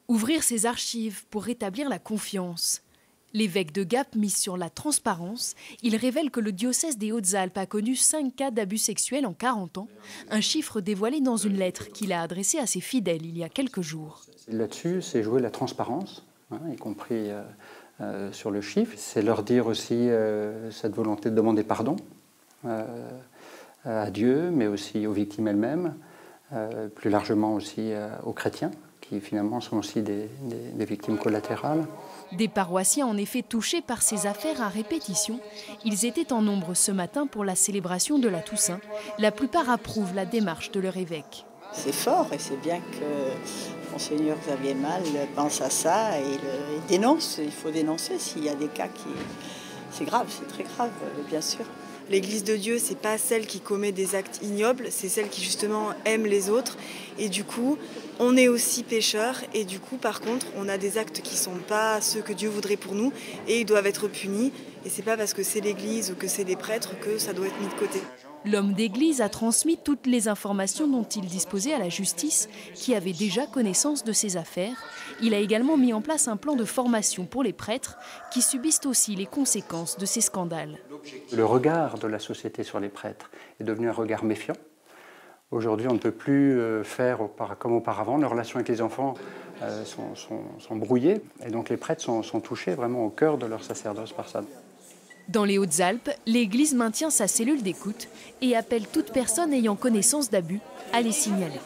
Ouvrir ses archives pour rétablir la confiance. L'évêque de Gap mise sur la transparence. Il révèle que le diocèse des Hautes-Alpes a connu 5 cas d'abus sexuels en 40 ans, un chiffre dévoilé dans une lettre qu'il a adressée à ses fidèles il y a quelques jours. Là-dessus, c'est jouer la transparence, y compris sur le chiffre. C'est leur dire aussi cette volonté de demander pardon à Dieu, mais aussi aux victimes elles-mêmes, plus largement aussi aux chrétiens, qui finalement sont aussi des victimes collatérales. Des paroissiens en effet touchés par ces affaires à répétition. Ils étaient en nombre ce matin pour la célébration de la Toussaint. La plupart approuvent la démarche de leur évêque. C'est fort et c'est bien que Monseigneur Xavier Mal pense à ça et dénonce. Il faut dénoncer s'il y a des cas qui... C'est grave, c'est très grave, bien sûr. L'Église de Dieu, c'est pas celle qui commet des actes ignobles, c'est celle qui justement aime les autres. Et du coup, on est aussi pécheurs. Et du coup, par contre, on a des actes qui sont pas ceux que Dieu voudrait pour nous et ils doivent être punis. Et c'est pas parce que c'est l'Église ou que c'est des prêtres que ça doit être mis de côté. L'homme d'église a transmis toutes les informations dont il disposait à la justice, qui avait déjà connaissance de ces affaires. Il a également mis en place un plan de formation pour les prêtres, qui subissent aussi les conséquences de ces scandales. Le regard de la société sur les prêtres est devenu un regard méfiant. Aujourd'hui, on ne peut plus faire comme auparavant. Les relations avec les enfants sont brouillées, et donc les prêtres sont touchés vraiment au cœur de leur sacerdoce par ça. Dans les Hautes-Alpes, l'Église maintient sa cellule d'écoute et appelle toute personne ayant connaissance d'abus à les signaler.